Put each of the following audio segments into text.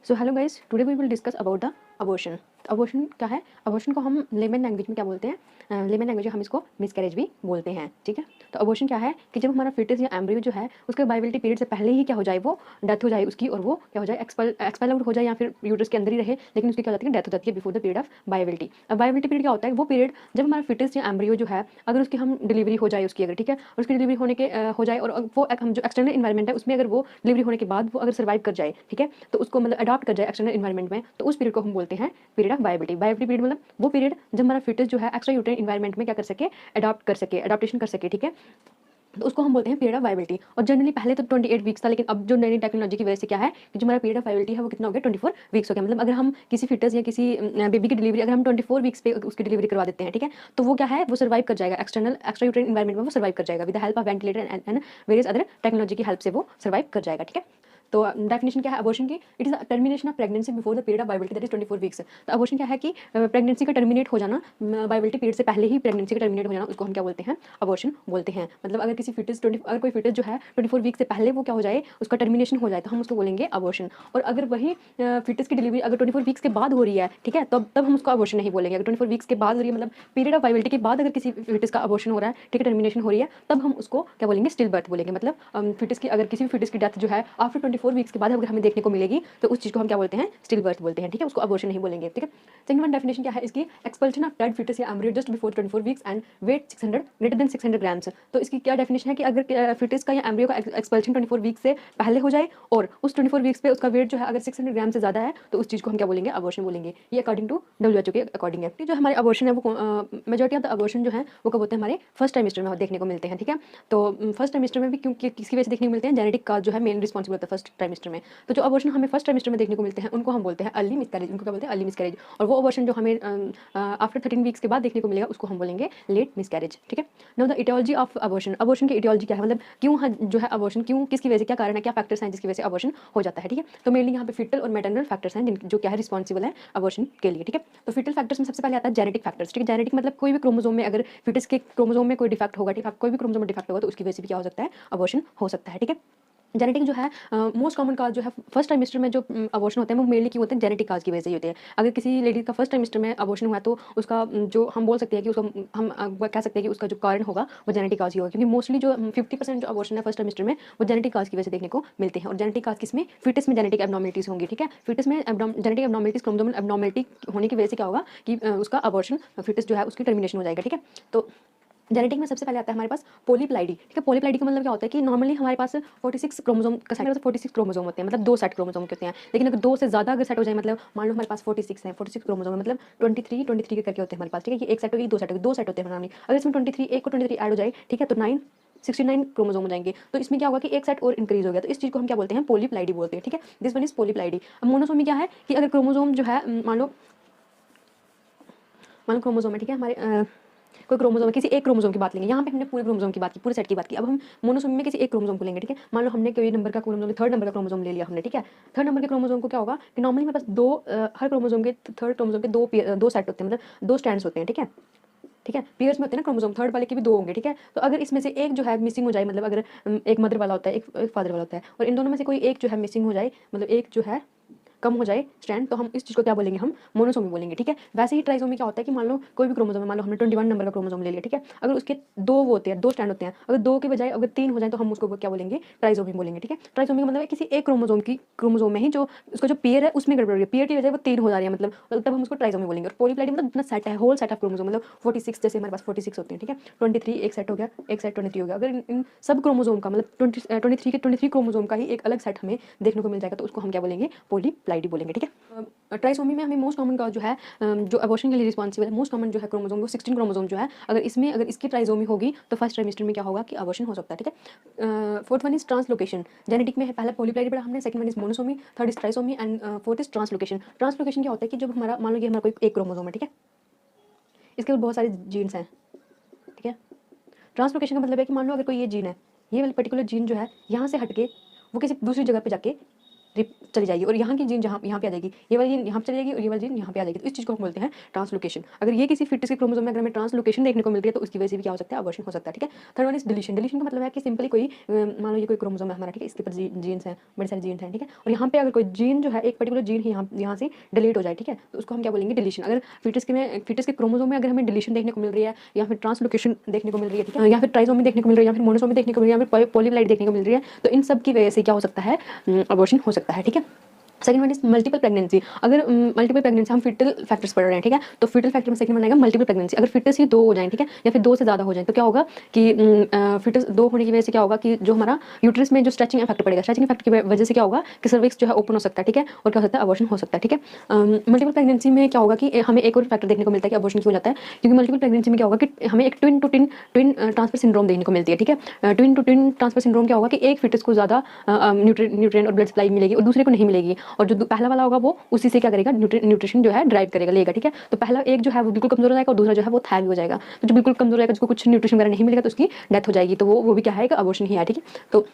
So hello guys, today we will discuss about the abortion. Abortion क्या है? Abortion को हम लेमन लैंग्वेज में क्या बोलते हैं? लेमन लैंग्वेज में हम इसको मिसकैरेज भी बोलते हैं। ठीक है, तो अबॉर्शन क्या है कि जब हमारा फिटस या एम्ब्रियो जो है उसके वाइबिलिटी पीरियड से पहले ही क्या हो जाए, वो डेथ हो जाए उसकी, और वो क्या हो जाए, एक्सपेल आउट हो जाए, या फिर यूट्रस के अंदर ही रहे, लेकिन उसकी क्या हो जाती है, डेथ हो जाती है before the period of viability. अब वाइबिलिटी पीरियड क्या होता है? वो पीरियड जब हमारा फिटस या एम्ब्रियो जो है, अगर उसकी हम डिलीवरी हो जाए उसकी, अगर ठीक है, और उसकी डिलीवरी होने के हो जाए, और वो हम जो एक्सटर्नल इन्वायरमेंट है उसमें अगर वो डिलीवरी होने के बाद वो अगर सर्वाइव कर जाए, ठीक है, तो उसको मतलब अडॉप्ट कर जाए एक्सटर्नल इन्वायरमेंट में, तो उस पीरियड को हम बोलते हैं period of viability. Viability period मतलब वो पीरियड जब हमारा फिटस जो है एक्स्ट्रा यूटेरिन इन्वायरमेंट में क्या कर सके, अडॉप्ट कर सके, अडॉप्टेशन कर सके। ठीक है, तो उसको हम बोलते हैं पीरियड ऑफ वाइबिलिटी। और जनरली पहले तो 28 वीक्स था, लेकिन अब जो नई टेक्नोलॉजी की वजह से क्या है कि जो हमारा पीरियड ऑफ वाइबिलिटी है वो कितना हो गया, 24 वीक्स हो गया। मतलब अगर हम किसी फिटस या किसी बेबी की डिलीवरी अगर हम 24 वीक्स पे उसकी डिलीवरी करवा देते हैं, ठीक है, तो वो क्या है, वो सर्वाइव कर जाएगा एक्स्ट्रा यूटेरिन इन्वायरमेंट में, वो सर्वाइव कर जाएगा with the help of ventilator and various other technology की हेल्प से वो सर्वाइव कर जाएगा। ठीक है, तो डेफिनेशन क्या है अबॉर्शन की? It is termination of pregnancy before the period of viability, that is 24 weeks. तो अबॉर्शन क्या है कि प्रेगनेंसी का टर्मिनेट हो जाना, वाइबिलिटी पीरियड से पहले ही प्रेगनेंसी का टर्मिनेट हो जाना, उसको हम क्या बोलते हैं, अबॉर्शन बोलते हैं। मतलब अगर किसी फिटस अगर कोई फिटस जो है 24 वीक से पहले वो क्या हो जाए, उसका टर्मिनेशन हो जाए, तो हम उसको बोलेंगे अबॉर्शन। और अगर वही फिटस की डिलीवरी अगर 24 वीक्स के बाद हो रही है, ठीक है, तब हम उसको अबॉर्शन नहीं बोलेंगे। अगर 24 वीक्स के बाद हो रही है, मतलब पीरियड ऑफ वाइबिलिटी के बाद अगर किसी फिटस का अबॉर्शन हो रहा है, ठीक है, टर्मिनेशन हो रही है, तब हम उसको क्या बोलेंगे, स्टिल बर्थ बोलेंगे। मतलब फिटस की अगर किसी भी फिटस की डेथ जो है आफ्टर 24 वीक्स के बाद अगर हमें देखने को मिलेगी, तो उस चीज को हम क्या बोलते हैं, स्टिल बर्थ बोलते हैं। ठीक है, उसको अबॉर्शन नहीं बोलेंगे। ठीक है, सेकंड वन डेफिनेशन क्या है इसकी? एक्सपल्शन ऑफ डेड फिटस या embryo just before 24 weeks and weight 600 greater than 600 grams. तो इसकी क्या डेफिनेशन है कि अगर फिटस का या एम्ब्रियो का एक्सपल्शन 24 वीक से पहले हो जाए, और उस 24 वीक्स पे उसका वेट जो है अगर 600 ग्राम से ज्यादा है, तो उस चीज को हम क्या बोलेंगे, अबॉर्शन बोलेंगे। ये अकॉर्डिंग टू WHO के अकॉर्डिंग है। जो हमारे अबॉर्शन है वो मेजोरिटी ऑफ द अबॉर्शन जो है वो कब होते हैं, हमारे फर्स्ट ट्राइमेस्टर में देखने को मिलते हैं। ठीक है, तो फर्स्ट ट्राइमेस्टर में भी क्योंकि किसकी वजह से देखने को मिलते हैं, जेनेटिक का जो है मेन रिस्पॉन्सिबल होता है फर्स्ट ट्राइमेस्टर में। तो जो अबॉर्शन हमें फर्स्ट ट्राइमेस्टर में देखने को मिलते हैं उनको हम बोलते हैं अर्ली मिसकैरेज। उनको क्या बोलते हैं, अर्ली मिसकैरेज। और वो अबॉर्शन जो हमें आफ्टर 13 वीक्स के बाद देखने को मिलेगा उसको हम बोलेंगे लेट मिसकैरेज। ठीक है, now the aetiology of abortion. Abortion की इटियोलॉजी क्या है, मतलब क्यों जो है अबॉर्शन, क्यों, किसकी वजह से, क्या कारण है, क्या फैक्टर्स हैं जिसकी वजह से अबॉर्शन हो जाता है। ठीक है, तो मेनली यहाँ पे फिटल और मैटरनल फैक्टर्स हैं जो क्या है रिस्पॉन्सिबल है अबॉर्शन के लिए। ठीक है, तो फिटल फैक्टर्स में सबसे पहले आता है जेनेटिक फैक्टर्स। ठीक है, जेनेटिक मतलब कोई भी क्रोमोसोम में अगर फिटस के क्रोमोसोम में कोई डिफेक्ट होगा, ठीक है, कोई भी क्रोमोसोम में डिफेक्ट होगा, तो उसकी वजह से भी क्या हो सकता है, अबॉर्शन हो सकता है। ठीक है, जेनेटिक जो है मोस्ट कॉमन काज जो है फर्स्ट ट्राइमेस्टर में जो अबॉर्शन होते हैं वो मेनली क्यों होते हैं, जेनेटिक काज की वजह से ही होते हैं। अगर किसी लेडी का फर्स्ट ट्राइमेस्टर में अबॉर्शन हुआ है, तो उसका जो हम बोल सकते हैं कि उसको हम कह सकते हैं कि उसका जो कारण होगा वो जेनेटिक काज ही होगा, क्योंकि मोस्टली जो 50% जो अबॉर्शन है फर्स्ट ट्राइमेस्टर में वो जेनेटिक काज की वजह से देखने को मिलते हैं। और जेनेटिक काज किसमें, फिटस में जेनेटिक एबनॉर्मलिटीज होंगी। ठीक है, फिटस में जेनेटिक एबनॉर्मलिटीज, क्रोमोसोमल एबनॉर्मलिटी होने की वजह से क्या होगा कि उसका अबॉर्शन फिटस जो है उसकी टर्मिनेशन हो जाएगा। ठीक है, तो जेनेटिक में सबसे पहले आता है हमारे पास पोलीप्लाइडी। ठीक है, पोलीप्लाइडी का मतलब क्या होता है कि नॉर्मली हमारे पास 46 क्रोमोसोम का सेट, 46 क्रोमोसोम होते हैं, मतलब 2 सेट क्रोमोसोम के होते हैं। लेकिन अगर 2 से ज़्यादा अगर सेट हो जाए, मतलब मान लो हमारे पास 46 है, 46 क्रोमोसोम है, मतलब 23 के करके होते हैं हमारे पास। ठीक है, ये एक सेट होगी, 2 सेट होगी, 2 सेट होते हैं नॉर्मली। अगर इसमें 23 एक को 23 ऐड हो जाए, ठीक है, तो 69 क्रोमोसोम हो जाएंगे। तो इसमें क्या होगा कि एक सेट और इंक्रीज हो गया, तो इस चीज को हम क्या बोलते हैं, पोलीप्लाइडी बोलते हैं। ठीक है, दिस वन इज पोलीप्लाइडी। अब मोनोसोमी क्या है कि अगर क्रोमोसोम जो है मान लो क्रोमोसोम है, ठीक है, हमारे कोई क्रोमोसोम है, किसी एक क्रोमोसोम की बात लेंगे। यहाँ पे हमने पूरे क्रोमोसोम की बात की, पूरे सेट की बात की। अब हम मोनोसोमी में किसी एक क्रोमोसोम को लेंगे। ठीक है, मान लो हमने कोई नंबर का क्रोमोसोम, थर्ड नंबर का क्रोमोसोम ले लिया हमने। ठीक है, थर्ड नंबर के क्रोमोसोम को क्या होगा कि नॉर्मली हमारे पास हर क्रोमोसोम के, थर्ड क्रोमोसोम के दो सेट होते हैं, मतलब 2 स्ट्रैंड्स होते हैं। ठीक है, ठीक है, पेयर्स में होते हैं ना क्रोमोसोम, थर्ड वाले के भी 2 होंगे। ठीक है, तो अगर इसमें से एक जो है मिसिंग हो जाए, मतलब अगर एक मदर वाला होता है, एक फादर वाला होता है, और इन दोनों में से कोई एक जो है मिसिंग हो जाए, मतलब एक जो है कम हो जाए स्ट्रैंड, तो हम इस चीज को क्या बोलेंगे, हम मोनोसोमी बोलेंगे। ठीक है, वैसे ही ट्राइसोमी क्या होता है कि मान लो कोई भी क्रोमोसोम है, मान लो हमने 21 नंबर का क्रोमोसोम ले लिया। ठीक है, अगर उसके 2 वो होते हैं, 2 स्ट्रैंड होते हैं, अगर 2 के बजाय अगर 3 हो जाए, तो हम उसको क्या बोलेंगे, ट्राइसोमी बोलेंगे। ठीक है, ट्राइसोमी का मतलब है किसी एक क्रोमोसोम में ही जो उसका जो पेयर है उसमें गड़बड़ हो रही है, पेयर की बजाय वो 3 हो जा रही है, मतलब तब हम उसको ट्राइसोमी बोलेंगे। और पोलीप्लाइडी मतलब इतना सेट है, होल सेट ऑफ क्रोमोसोम, मतलब 46 जैसे हमारे पास 46 होते हैं। ठीक है, 23 एक सेट हो गया, एक सेट 23 हो गया। अगर इन सब क्रोमोसोम का मतलब 23 के 23 क्रोमोसोम का ही एक अलग सेट हमें देखने को मिल जाएगा, तो उसको हम क्या बोलेंगे, पोलीप्लाइडी बोलेंगे। ठीक है, ट्राइसोमी में हमें मोस्ट कॉमन का जो है जो अबॉर्शन के लिए रिस्पॉन्सिबल है, मोस्ट कॉमन जो है क्रोमोसोम, वो 16 क्रोमोसोम जो है, अगर इसकी ट्राइसोमी होगी तो फर्स्ट ट्राइमेस्टर में क्या होगा कि अबॉर्शन हो सकता है। ठीक है, fourth one is translocation. Genetic में है, पहला पोलीप्लाइडी पढ़ा हमने, second one is monosomy, third is trisomy, and fourth is translocation. Translocation क्या होता है कि जब हमारा मान लो ये हमारा कोई एक क्रोमोसोम है, ठीक है, इसके बहुत सारे जीन्स हैं। ठीक है, ट्रांसलोकेशन का मतलब है कि मान लो अगर कोई ये जीन है, ये वाली पर्टिकुलर जीन जो है यहाँ से हटके वो किसी दूसरी जगह पे जाके चली जाएगी और यहाँ की जीन जहाँ यहाँ पे आ जाएगी, ये वाली जीन यहाँ पे चली जाएगी और ये वाली जीन यहाँ पे आ जाएगी। तो इस चीज़ को हम बोलते हैं ट्रांसलोकेशन। अगर ये किसी फिटस के क्रोमोसोम में अगर हमें ट्रांसलोकेशन देखने को मिल रही है तो उसकी वजह से भी क्या हो सकता है, अबॉर्शन हो सकता है। ठीक है। Third one is deletion. Deletion का मतलब है कि सिंपली कोई मान लो ये कोई क्रोमोसोम है हमारा, ठीक है, इसके ऊपर जीन्स हैं, बड़े सारे जीन्स हैं, ठीक है, और यहाँ पे अगर कोई जीन जो है एक पर्टिकुलर जीन ही यहाँ से डिलीट हो जाए, ठीक है, तो उसको हम क्या बोलेंगे, डिलीशन। अगर फिटस के क्रोमोसोम में अगर हमें डिलीशन देखने को मिल रही है या फिर ट्रांसलोकेशन देखने को मिल रही है, ठीक है, या फिर ट्राइसोमी देखने को मिल रही है या फिर मोनोसोमी देखने को मिल रही है या फिर पॉलीप्लाइड देखने को मिल रही है, तो इन सब की वजह से क्या हो सकता है, अबॉर्शन हो सकता है। ठीक है। Second one is multiple pregnancy. अगर मल्टीपल प्रेगनेंसी हम फिटल फैक्टर्स पढ़ रहे हैं, ठीक है, तो फिटल फैक्टर में सेकंड वन आएगा मल्टीपल प्रेगनेंसी। अगर फिटस ही 2 हो जाए, ठीक है, या फिर 2 से ज़्यादा हो जाए, तो क्या होगा कि फिटस 2 होने की वजह से क्या होगा कि जो हमारा यूट्रस में जो स्ट्रेचिंग इफेक्ट पड़ेगा, स्ट्रेचिंग इफेक्ट की वजह से क्या होगा कि सर्विक्स जो है ओपन हो सकता है, ठीक है, और क्या हो सकता है, अबॉर्शन हो सकता है। ठीक है। मल्टीपल प्रेगनेंसी में क्या होगा कि हमें एक और फैक्टर देखने को मिलता है कि अबॉर्शन क्यों हो जाता है, क्योंकि मल्टीपल प्रेगनेंसी में क्या होगा कि हमें एक ट्विन ट्रांसफर सिंड्रोम देखने को मिलती है। ठीक है। ट्विन ट्रांसफर सिंड्रोम क्या होगा कि एक फिटस को ज़्यादा न्यूट्रिएंट और ब्लड सप्लाई मिलेगी और दूसरे को नहीं मिलेगी, और जो पहला वाला होगा वो उसी से क्या करेगा, न्यूट्रिशन जो है ड्राइव करेगा, लेगा। ठीक है। तो पहला एक जो है वो बिल्कुल कमजोर हो जाएगा और दूसरा जो है वो हैवी हो जाएगा। तो जो बिल्कुल कमजोर रहेगा, जिसको कुछ न्यूट्रिशन वगैरह नहीं मिलेगा, तो उसकी डेथ हो जाएगी। तो वो भी क्या है, अबॉर्शन ही है। ठीक है। तो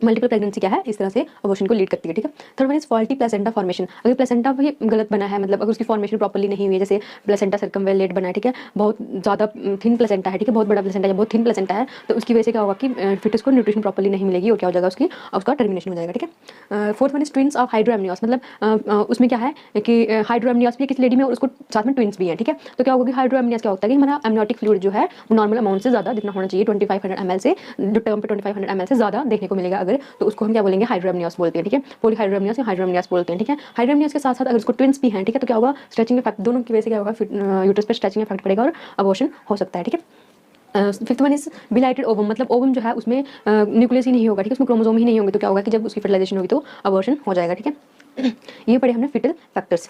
मल्टीपल प्रेगनेंसी क्या है, इस तरह से अबॉर्शन को लीड करती है। ठीक है। Third one is faulty placenta formation. अगर प्लेसेंटा भी गलत बना है, मतलब अगर उसकी फॉर्मेशन प्रॉपर्ली नहीं हुई है, जैसे प्लेसेंटा सर्कमवेलेट बना है, ठीक है, बहुत ज़्यादा थिन प्लेसेंटा है, ठीक है, बहुत बड़ा प्लेसेंटा है, बहुत थिन प्लेसेंटा है, तो उसकी वजह से क्या होगा कि फिटस को न्यूट्रिशन प्रॉपर्ली नहीं मिलेगी और क्या हो जाएगा, उसका टर्मिनेशन हो जाएगा। ठीक है। Fourth one is twins of hydramnios. मतलब उसमें क्या है कि हाइड्रोएमनियोस भी किसी लेडी में और उसको साथ में ट्विंस भी हैं। ठीक है। तो क्या होगा कि हाइड्रोएमनियोस क्या होता है कि हमारा एमनियोटिक फ्लूइड जो है वो नॉर्मल अमाउंट से ज़्यादा जितना होना चाहिए 2500 ml से, जो टर्म पे 2500 ml से ज़्यादा देखने को मिलेगा अगर, तो उसको हम क्या बोलेंगे, हाइड्रोएमनियोस बोलते हैं। ठीक है। पॉलीहाइड्रोएमनियोस या हाइड्रोएमनियोस बोलते हैं। ठीक है। हाइड्रोएमनियोस के साथ साथ अगर उसको ट्विंस भी हैं, ठीक है, तो क्या होगा, स्ट्रेचिंग इफेक्ट दोनों की वजह से क्या होगा, यूट्रस पर स्ट्रेचिंग इफेक्ट पड़ेगा और अबॉर्शन हो सकता है। ठीक है। Fifth one is blighted ovum. मतलब ओवम जो है उसमें न्यूक्लियस ही नहीं होगा, ठीक है, उसमें क्रोमोसोम ही नहीं होंगे, तो क्या होगा कि जब उसकी फर्टिलाइजेशन होगी तो अबॉर्शन हो जाएगा। ठीक है। ये पढ़े हमने फिटल फैक्टर्स।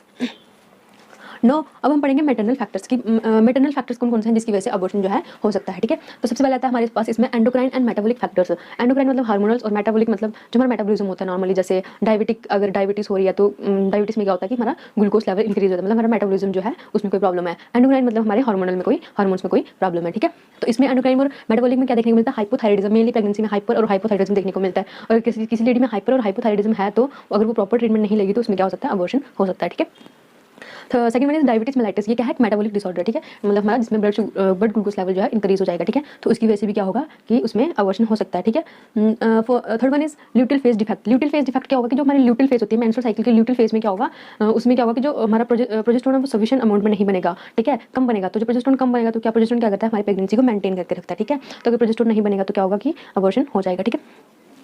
नो, अब हम पढ़ेंगे मेटरनल फैक्टर्स की। मेटरनल फैक्टर्स कौन कौन से हैं जिसकी वजह से अबॉर्शन जो है हो सकता है। ठीक है। तो सबसे पहले आता है हमारे पास इसमें endocrine and metabolic factors. Endocrine मतलब हार्मोनल्स और मेटाबॉलिक मतलब जो हमारा मेटाबॉलिज्म होता है नॉर्मली, जैसे डायबिटिक, अगर डायबिटीज हो रही है तो डायबिटीज में क्या होता है कि हमारा ग्लूकोज लेवल इंक्रीज होता है, मतलब हमारा मेटाबॉलिज्म जो है उसमें कोई प्रॉब्लम है। एंडोक्राइन मतलब हमारे हार्मोनल में हार्मोन्स में कोई प्रॉब्लम है। ठीक है। तो इसमें एंडोक्राइन और मेटाबॉलिक में क्या देखने को मिलता है, हाइपोथायराइडिज्म। मेनली प्रेगनेंसी में हाइपर और हाइपोथायराइडिज्म देखने को मिलता है, और किसी लेडी में हाइपर और हाइपोथायराइडिज्म है तो अगर वो प्रॉपर ट्रीटमेंट नहीं लेगी तो उसमें क्या हो सकता है, अबॉर्शन हो सकता है। ठीक है। Second one is diabetes mellitus. ये क्या है, मेटाबॉलिक डिसऑर्डर। ठीक है। मतलब हमारा जिसमें ब्लड ग्लूकोज लेवल जो है इंक्रीज हो जाएगा। ठीक है। तो उसकी वजह से भी क्या होगा कि उसमें अबॉर्शन हो सकता है। ठीक है। Third one is luteal phase defect. Luteal phase defect क्या होगा कि जो हमारी ल्यूटिल फेज होती है, मेंस्ट्रुअल साइकिल के ल्यूटिल फेज में क्या होगा, उसमें क्या होगा कि जो हमारा प्रोजेस्टेरोन है वो सफिशिएंट अमाउंट में नहीं बनेगा। ठीक है। कम बनेगा। तो जो प्रोजेस्टेरोन कम बनेगा तो क्या, प्रोजेस्टेरोन क्या करता है, हमारी प्रेगनेंसी को मेंटेन करके रखता है। ठीक है। तो अगर प्रोजेस्टेरोन नहीं बनेगा तो क्या होगा कि अबॉर्शन हो जाएगा। ठीक है।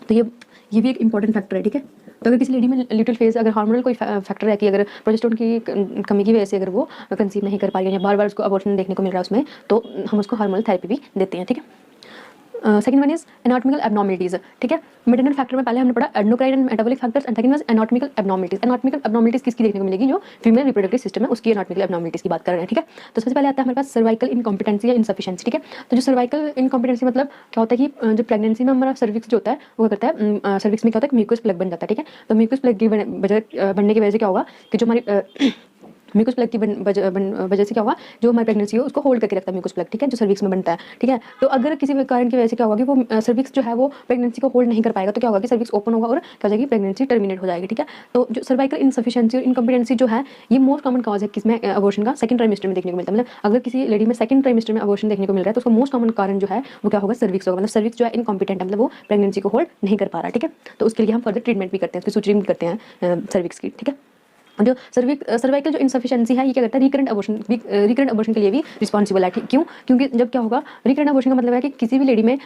तो ये भी एक इंपॉर्टेंट फैक्टर है। ठीक है। तो अगर किसी लेडी में ल्यूटिल फेज, अगर हार्मोनल कोई फैक्टर है कि अगर प्रोजेस्टेरोन की कमी की वजह से अगर वो कंसीव नहीं कर पा रही है या बार बार उसको अबॉर्शन देखने को मिल रहा है उसमें, तो हम उसको हार्मोनल थेरेपी भी देते हैं। ठीक है। Second one is anatomical abnormalities. ठीक है। मेटरनल फैक्टर में पहले हमने पढ़ा endocrine and metabolic factors, and second was anatomical abnormalities. Anatomical abnormalities किसकी देखने को मिलेगी, जो फीमेल रिप्रोडक्टिव सिस्टम है उसकी एनाटॉमिकल एब्नॉर्मलिटीज की बात कर रहे हैं। ठीक है। तो सबसे पहले आता है हमारे पास सर्वाइकल इनकॉम्पिटेंसी या इनसफिशिएंसी। ठीक है। तो जो सर्वाइकल इनकॉम्पिटेंसी मतलब क्या होता है कि जो प्रेगनेंसी में हमारा सर्विक्स जो होता है वो करता है, सर्विक्स में क्या होता है, म्यूकस प्लग बन जाता है। ठीक है। तो म्यूकस प्लग की बनने की वजह से क्या होगा कि जो हमारी म्यूकस प्लग की वजह से क्या होगा, जो हमारी प्रेगनेंसी है उसको होल्ड करके रखता है म्यूकस प्लग। ठीक है। जो सर्विक्स में बनता है। ठीक है। तो अगर किसी भी कारण की वजह से क्या होगा कि वो सर्विक्स जो है वो प्रेगनेंसी को होल्ड नहीं कर पाएगा, तो क्या होगा कि सर्विक्स ओपन होगा और क्या हो जाएगी, प्रेगनेंसी टर्मिनेट हो जाएगी। ठीक है। तो जो सर्वाइकल इनसफिशिएंसी और इनकॉम्पिटेंसी जो है ये मोस्ट कॉमन कॉज है किसमें, अबॉर्शन का सेकंड ट्राइमेस्टर में देखने को मिलता है। मतलब अगर किसी लेडी में सेकंड ट्राइमेस्टर में अबॉर्शन देखने को मिल रहा है तो उसका मोस्ट कॉमन कारण जो है वो क्या होगा, सर्विक्स होगा। मतलब सर्विक्स जो है इनकॉम्पिटेंट है, मतलब वो प्रेगनेंसी को होल्ड नहीं कर पा रहा। ठीक है। तो उसके लिए हम फर्दर ट्रीटमेंट भी करते हैं, उसकी सुचरिंग भी करते हैं सर्विक्स की। ठीक है। जो सर्वाइकल जो इनसफिशिएंसी है ये क्या करता है, रिकरेंट अबॉर्शन के लिए भी रिस्पॉन्सिबल है। क्यों, क्योंकि जब क्या होगा, रिकरेंट अबॉर्शन का मतलब है कि किसी भी लेडी में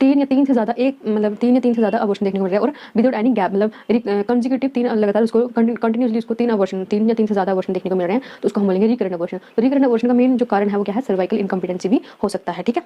3 से ज़्यादा अबॉर्शन देखने को मिल रहा है और विदाउट एनी गैप, मतलब कंसेक्यूटिव 3 लगातार उसको कंटिन्यूसली उसको 3 या 3 से ज़्यादा अबॉर्शन देखने को मिल रहे हैं, तो उसको हम बोलेंगे रिकरेंट अबॉर्शन। तो रिकरेंट अबॉर्शन का मेन जो कारण है वो क्या है, सर्वाइकल इनकॉम्पिटेंसी भी हो सकता है। ठीक है।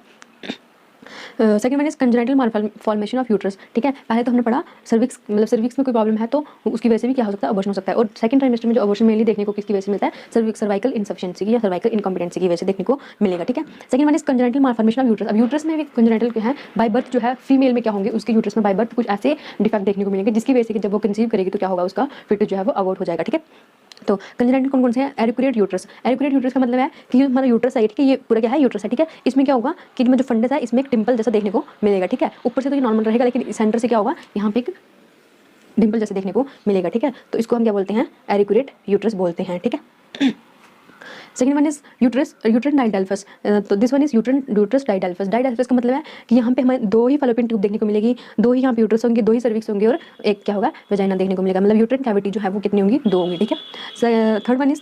Second one is congenital malformation of uterus. ठीक है। पहले तो हमने पढ़ा सर्विक्स, मतलब सर्विक्स में कोई प्रॉब्लम है तो उसकी वजह से भी क्या हो सकता है, अबॉर्शन हो सकता है। और सेकंड ट्राइमेस्टर में जो अबॉर्शन मेनली देखने को किसकी वजह से मिलता है, सर्वाइकल इनसफिशिएंसी की या सर्वाइकल इनकॉम्पिटेंसी की वजह से देखने को मिलेगा। ठीक है। Second one is congenital malformation of uterus. अब यूट्रस में भी कंजेनिटल क्या है, बाय बर्थ जो है फीमेल में क्या होंगे, उसके यूट्रस में बाय बर्थ कुछ ऐसे डिफेक्ट देखने को मिलेंगे जिसकी वजह से जब वो कंसीव करेगी तो क्या होगा, उसका फिटस जो है वो अबॉर्ट हो जाएगा। ठीक है। तो कंजेनिटल कौन कौन से हैं, एरिकुलेट यूट्रस। एरिकुलेट यूट्रस का मतलब है कि हमारा यूट्रस है, ठीक है, ये पूरा क्या है, यूट्रस है। ठीक है। इसमें क्या होगा कि जो फंडस है इसमें एक टिम्पल जैसा देखने को मिलेगा। ठीक है। ऊपर से तो ये नॉर्मल रहेगा लेकिन सेंटर से क्या होगा, यहाँ पे एक डिम्पल जैसे देखने को मिलेगा, ठीक है। तो इसको हम क्या बोलते हैं, एरिकुलेट यूट्रस बोलते हैं, ठीक है। Second one is uterus didelphys. तो this one is uterus didelphys. Didelphys का मतलब है कि यहाँ पे हमें दो ही फैलोपियन ट्यूब देखने को मिलेगी, दो ही यहाँ पे यूट्रस होंगे, दो ही सर्विक्स होंगे और एक क्या होगा, वेजाइना देखने को मिलेगा। मतलब यूट्रन कैविटी जो है वो कितनी होंगी, दो होंगी, ठीक है। Third one is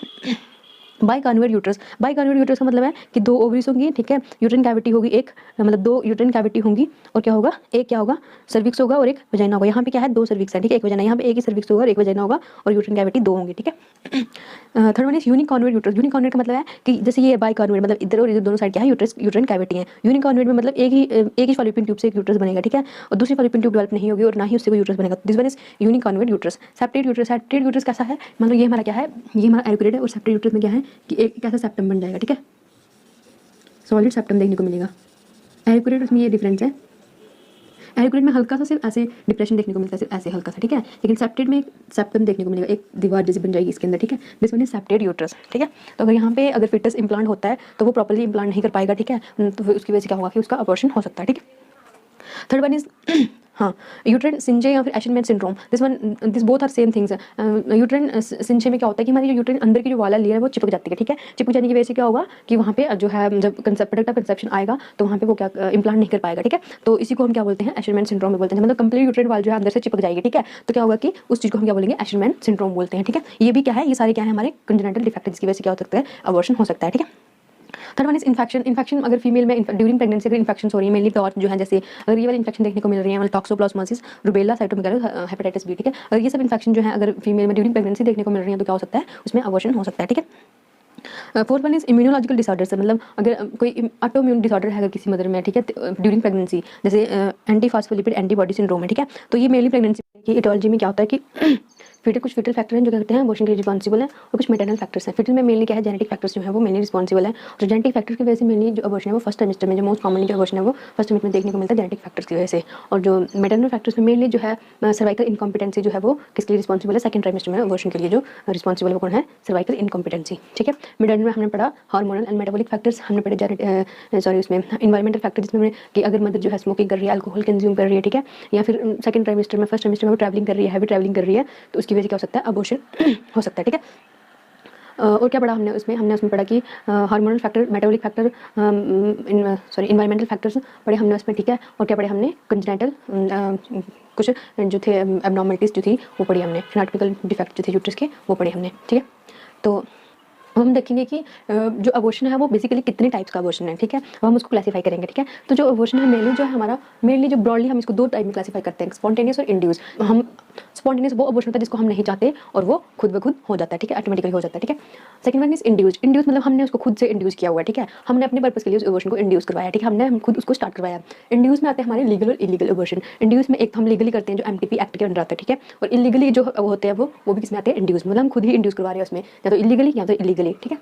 bicornuate uterus. Bicornuate uterus का मतलब है कि दो ओवरीज होंगी, ठीक है, यूट्रन कैविटी होगी एक, मतलब दो यूट्रन कैविटी होंगी और क्या होगा, एक क्या होगा, सर्विक्स होगा और एक वजाइना होगा। यहाँ पे क्या है, दो सर्विक्स है, ठीक है, एक वजाइना, यहाँ पे एक ही सर्विक्स होगा और एक वजाइना होगा और यूट्रन कैविटी दो होंगी, ठीक है। Third one is unicornuate uterus. Unicornuate का मतलब है कि जैसे ये बाइकान्वेट, मतलब इधर और इधर दोनों साइड क्या है, यूट्रन कैविटी है। यूनिकॉन्वेट में मतलब एक ही फॉलोपियन ट्यूब से एक यूट्रस बनेगा, ठीक है, और दूसरी फॉलोपियन ट्यूब डेवलप नहीं होगी और ना ही उससे कोई यूट्रस बनेगा। This one is unicornuate uterus. Septate uterus. Septate uterus कैसा है, मतलब ये हमारा क्या है, ये हमारा एरिकुलेट है और सेप्टेड यूट्रस में क्या है कि एक कैसा सेप्टम बन जाएगा, ठीक है, सॉलिड सेप्टम देखने को मिलेगा। एरिकुलेट उसमें ये डिफरेंस है, एरिकुलेट में हल्का सा सिर्फ ऐसे डिप्रेशन देखने को मिलता है, सिर्फ ऐसे हल्का सा, ठीक है, लेकिन सेप्टेड में एक सेप्टम देखने को मिलेगा, एक दीवार जैसी बन जाएगी इसके अंदर, ठीक है। This one is septate uterus, ठीक है। तो अगर यहाँ पे अगर फिटस इम्प्लांट होता है तो वो प्रॉपर्ली इम्प्लांट नहीं कर पाएगा, ठीक है, तो फिर उसकी वजह से क्या होगा कि उसका अबॉर्शन हो सकता है, ठीक है। थर्ड वन इज हाँ, यूट्रेन सिंजे या फिर Asherman syndrome. This both are same things. Uterine synechiae में क्या होता है कि हमारी जो यूट्रेन अंदर की जो वाला लेयर है वो चिपक जाती है, ठीक है। चिपक जाने की वजह से क्या होगा कि वहाँ पे जो है जब प्रोडक्ट ऑफ कंसेप्शन आएगा तो वहाँ पे वो क्या इम्प्लांट नहीं कर पाएगा, ठीक है। तो इसी को हम क्या बोलते हैं, एशनमैन सिंड्रोम में बोलते हैं, मतलब कंप्लीट यूट्रेन वाल जो है अंदर से चिपक जाएगी, ठीक है। तो क्या होगा कि उस चीज़ को हम क्या बोलेंगे, एशनमैन सिंड्रोम बोलते हैं, ठीक है। ये भी क्या है, ये सारे क्या है हमारे कंजेनिटल डिफेक्ट, जिसकी वजह से क्या हो सकता है, अबॉर्शन हो सकता है, ठीक है। Third one is infection. Infection अगर फीमेल में ड्यूरिंग प्रेगनेंसी अगर इन्फेक्शन हो रही है, मेनली डॉट जो है, जैसे अगर ये वाली इन्फेक्शन देखने को मिल रही है, मतलब toxoplasmosis, rubella, cytomegalo, hepatitis B, ठीक है, अगर ये सब इन्फेक्शन जो है अगर फीमेल में ड्यूरिंग प्रेगनेंसी देखने को मिल रही है तो क्या हो सकता है, उसमें अबॉर्शन हो सकता है, ठीक है। Fourth one is immunological disorders. मतलब अगर कोई ऑटोइम्यून डिसऑर्डर है अगर किसी मदर में, ठीक है, ड्यूरिंग प्रेगनेंसी, जैसे एंटी फास्फोलिपिड एंटीबॉडी सिंड्रोम है, ठीक है। तो ये मेनली प्रेगनेंसी की एटोलॉजी में क्या होता है कि कुछ फिटल फैक्टर हैं जो कहते हैं अबॉर्शन के लिए रिस्पॉन्सिबल है और कुछ मैटरनल फैक्टर्स हैं। फिटल में मेनली क्या है, जेनेटिक फैक्टर्स जो है वो मेनली रिस्पॉन्सिबल है, और जेनेटिक फैक्टर की वजह से मेनली जो अबॉर्शन है वो फर्स्ट ट्राइमेस्टर में, जो मोस्ट कॉमनली जो अबॉर्शन है वो फर्स्ट ट्राइमेस्टर में देखने को मिलता है जेनेटिक फैक्टर्स की वजह से। और जो मैटरनल फैक्टर्स में मेनली जो है सर्वाइकल इनकॉम्पिटेंसी जो है वो किसके लिए रिस्पॉन्सिबल है, सेकंड ट्राइमेस्टर में अबॉर्शन के लिए जो रिस्पॉन्सिबल है वो कौन है, सर्वाइकल इनकॉम्पिटेंसी, ठीक है। मिडल में हमने पढ़ा हार्मोनल एंड मेटाबॉलिक फैक्टर्स, हमने पढ़े सॉरी उसमें इन्वायरमेंटल फैक्टर, जिसमें कि अगर मदर जो है स्मोकिंग कर रही है, अल्कोहल कंज्यूम कर रही है, ठीक है, या फिर सेकंड ट्राइमेस्टर में, फर्स्ट ट्राइमेस्टर में वो ट्रैवलिंग कर रही है, हैवी ट्रैवलिंग कर रही है, तो उसकी वजह से क्या हो सकता है, अबॉर्शन हो सकता है, ठीक है। और क्या पढ़ा हमने उसमें पढ़ा कि hormonal factor, metabolic factor, environmental factors पढ़े हमने उसमें, ठीक है। और क्या पढ़े हमने, कंजेनिटल कुछ जो थे एबनॉर्मलिटीज़ जो थी वो पढ़ी हमने, एनाटॉमिकल डिफेक्ट जो थे यूट्रस के वो पढ़े हमने, ठीक है। तो अब हम देखेंगे कि जो अबॉर्शन है वो बेसिकली कितने टाइप्स का अबॉर्शन है, ठीक है, अब हम उसको क्लासीफाई करेंगे, ठीक है। तो जो अबॉर्शन है मेनली जो है हमारा, मेनली जो ब्रॉडली हम इसको दो टाइप में क्लासीफाई करते हैं, स्पॉन्टेनियस और इंड्यूस। हम स्पॉन्टेनियस वो अबॉर्शन होता है जिसको हम नहीं चाहते और वो खुद ब खुद हो जाता है, ठीक है, ऑटोमेटिकली हो जाता है, ठीक है। Second one is induce. Induce मतलब हमने उसको खुद से इंड्यूस किया हुआ है, ठीक है, हमने अपने पर्पस के लिए उस अबॉर्शन को इंड्यूस करवाया, ठीक है, हम खुद उसको स्टार्ट करवाया। इंड्यूस में आते हैं हमारे लीगल और इलीगल अबॉर्शन। इंड्यूस में एक हम लीगली करते हैं जो एमटीपी एक्ट के अंडर आता है, ठीक है, और इलीगली जो होते हैं वो भी किसमें आते हैं, इंड्यूस, मतलब हम खुद ही इंड्यूस करवा रहे हैं उसमें, या तो इलीगली या तो इलीगली, ठीक है।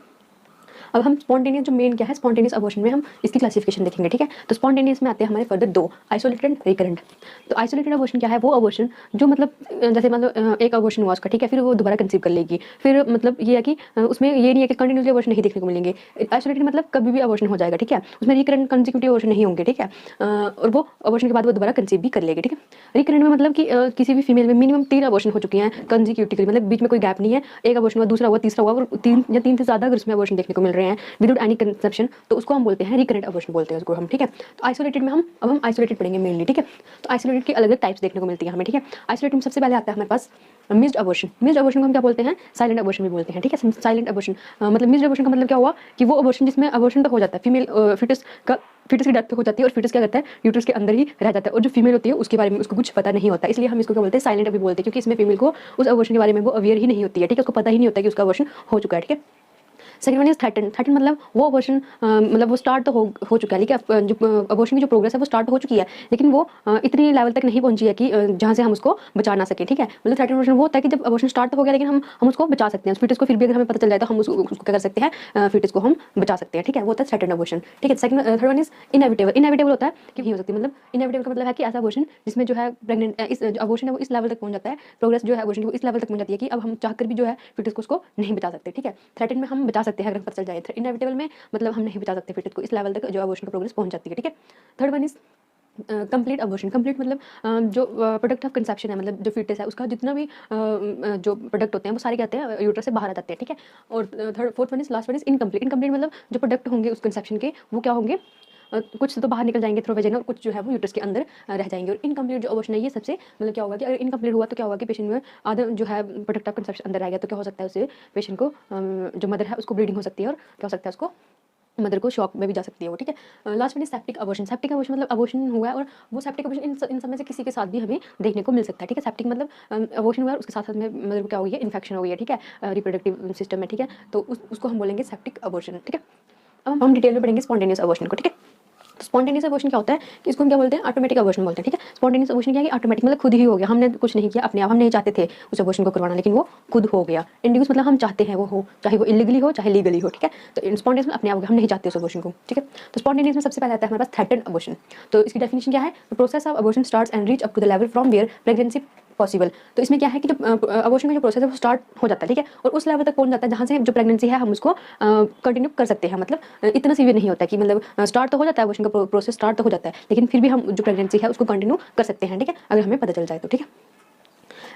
अब हम स्पॉन्टेनियस जो मेन क्या है, स्पॉन्टेनियस अबॉर्शन में हम इसकी क्लासिफिकेशन देखेंगे, ठीक है। तो स्पॉन्टेनियस में आते हैं हमारे फर्दर दो, आइसोलेटेड, रिकरेंट। तो आइसोलेटेड अबॉर्शन क्या है, वो अबॉर्शन जो मतलब जैसे मतलब एक अबॉर्शन हुआ उसका, ठीक है, फिर वो दोबारा कंसीव कर लेगी, फिर मतलब ये है कि उसमें ये नहीं है कि कंटिन्यूसली अबॉर्शन नहीं देखने को मिलेंगे। आइसोलेटेड मतलब कभी भी अबॉर्शन हो जाएगा, ठीक है, उसमें रिकरेंट कंसिक्यूटिव अबॉर्शन नहीं होंगे, ठीक है, और वो अबॉर्शन के बाद वो दोबारा कंसीव भी कर लेगी, ठीक है। रिकरेंट में मतलब कि किसी भी फीमेल में मिनिमम 3 अबॉर्शन हो चुके हैं कंसिक्यूटिवली, मतलब बीच में कोई गैप नहीं है, एक अबॉर्शन हुआ, दूसरा हुआ, तीसरा हुआ, और 3 से ज़्यादा अगर उसमें अबॉर्शन देखने को मिल रहे हैं विदाउट एनी कंसेप्शन, तो उसको हम बोलते हैं रिकरेंट अबॉर्शन बोलते हैं उसको हम, ठीक है। तो आइसोलेटेड में हम आइसोलेटेड पढ़ेंगे मेनली, ठीक है। तो आइसोलेटेड की अलग अलग टाइप्स देखने को मिलती है हमें, ठीक है। आइसोलेटेड में सबसे पहले आता है हमारे पास मिस्ड अबॉर्शन। मिस्ड अबॉर्शन को हम क्या बोलते हैं, साइलेंट अबॉर्शन भी बोलते हैं, ठीक है। साइलेंट अबॉर्शन मतलब मिस्ड अबॉर्शन का मतलब क्या हुआ कि वो अबॉर्शन जिसमें अबॉर्शन तो हो जाता है, फीमेल फिटस की डेथ हो जाती है और फिटस क्या करता है, यूट्रस के अंदर ही रह जाता है, और जो फीमेल होती है उसके बारे में उसको कुछ पता नहीं होता, इसलिए हम इसको क्या बोलते हैं, साइलेंट अभी बोलते हैं, क्योंकि इसमें फीमेल को उस अबॉर्शन के बारे में वो अवेयर ही नहीं होती है, ठीक है, उसको पता ही नहीं होता कि उसका अबॉर्शन हो चुका है, ठीक है। Second one is threaten. Threaten मतलब वो अबॉर्शन मतलब वो स्टार्ट तो हो चुका है, लेकिन जो अबॉर्शन की जो प्रोग्रेस है वो स्टार्ट हो चुकी है, लेकिन वो इतनी लेवल तक नहीं पहुंची है कि जहाँ से हम उसको बचा ना सके, ठीक है। मतलब थ्रेटन अबॉर्शन वो होता है कि जब अबॉर्शन स्टार्ट तो हो गया लेकिन हम उसको बचा सकते हैं, फिटस को फिर भी अगर हमें पता चल जाए तो हम उसको क्या कर सकते हैं, फिटस को हम बचा सकते हैं, ठीक है, वो होता है थ्रेटन अबॉर्शन, ठीक है। Second third one is inevitable. Inevitable होता है कि नहीं हो सकती, मतलब इनएविटेबल का मतलब है कि ऐसा अबॉर्शन जिसमें जो है प्रेग्नेंट इस अबॉर्शन है वो इस लेवल तक पहुंच जाता है, प्रोग्रेस जो है अबॉर्शन की वो इस लेवल तक पहुंच जाती है कि अब हम चाहकर भी जो है फिटस को उसको नहीं बचा सकते, ठीक है। थ्रेटन में हम बचा सकते हैं अगर पता चल जाए, इनएविटेबल में मतलब हम नहीं बचा सकते फिटस को, इस लेवल तक जो अबॉर्शन का प्रोग्रेस पहुंच जाती है, ठीक है। Third one is complete abortion, complete मतलब जो प्रोडक्ट ऑफ कंसेप्शन है, मतलब जो फीटस है उसका जितना भी जो प्रोडक्ट होते हैं वो सारे क्या आते हैं, यूट्रस से बाहर आ जाते हैं, ठीक है। और third fourth one is last one is incomplete. Incomplete मतलब जो प्रोडक्ट होंगे उस कंसेप्शन के वो क्या होंगे, कुछ तो बाहर निकल जाएंगे थ्रू वेजाइना और कुछ जो है वो यूट्रस के अंदर रह जाएंगे। और इनकम्प्लीट जो अबॉर्शन है ये सबसे मतलब क्या होगा कि अगर इनकम्प्लीट हुआ तो क्या होगा कि पेशेंट में आधा जो है प्रोडक्ट ऑफ कंसेप्शन अंदर आ गया तो क्या हो सकता है, उससे पेशेंट को जो मदर है उसको ब्लीडिंग हो सकती है और क्या हो सकता है उसको मदर को शॉक में भी जा सकती है वो, ठीक है। लास्ट में सेप्टिक अबॉर्शन। सेप्टिक अबॉर्शन मतलब अबॉर्शन हुआ है और वो सेप्टिक अबॉर्शन इन सब में से किसी के साथ भी हमें देखने को मिल सकता है, ठीक है। सेप्टिक मतलब अबॉर्शन हुआ है उसके साथ साथ में मदर को क्या हो गई है, इन्फेक्शन हो गई है, ठीक है, रिप्रोडक्टिव सिस्टम में, ठीक है। तो उसको हम बोलेंगे सेप्टिक अबॉर्शन, ठीक है। अब हम डिटेल में पढ़ेंगे स्पॉन्टेनियस अबॉर्शन को, ठीक है। स्पॉन्टेनियस अबॉर्शन क्या होता है कि इसको हम क्या बोलते हैं, ऑटोमेटिक अबॉर्शन बोलते हैं, ठीक है। स्पॉन्टेनियस अबॉर्शन क्या है कि ऑटोमेटिक मतलब खुद ही हो गया, हमने कुछ नहीं किया अपने आप, हम नहीं चाहते थे उस अबॉर्शन को करवाना लेकिन वो खुद हो गया। इंड्यूस मतलब हम चाहते हैं वो हो, चाहे वो इलीगली हो चाहे लीगली हो, ठीक है। तो स्पॉन्टेनियस में अपने आप हम नहीं चाहते उस अबॉर्शन को, ठीक है। तो स्पॉन्टेनियस में सबसे पहले आता है हमारे पास थ्रेटन्ड अबॉर्शन। तो इसकी डेफिनेशन क्या है, process of abortion starts and reach up to the level from where pregnancy possible. तो इसमें क्या है कि जो अबॉर्शन का जो प्रोसेस है वो स्टार्ट हो जाता है, ठीक है, और उस लेवल तक पहुंच जाता है जहाँ से जो प्रेगनेंसी है हम उसको कंटिन्यू कर सकते हैं। मतलब इतना सीवियर नहीं होता कि मतलब स्टार्ट तो हो जाता है अबॉर्शन का प्रोसेस, स्टार्ट तो हो जाता है लेकिन फिर भी हम जो प्रेगनेंसी है उसको कंटिन्यू कर सकते हैं, ठीक है, अगर हमें पता चल जाए तो, ठीक है।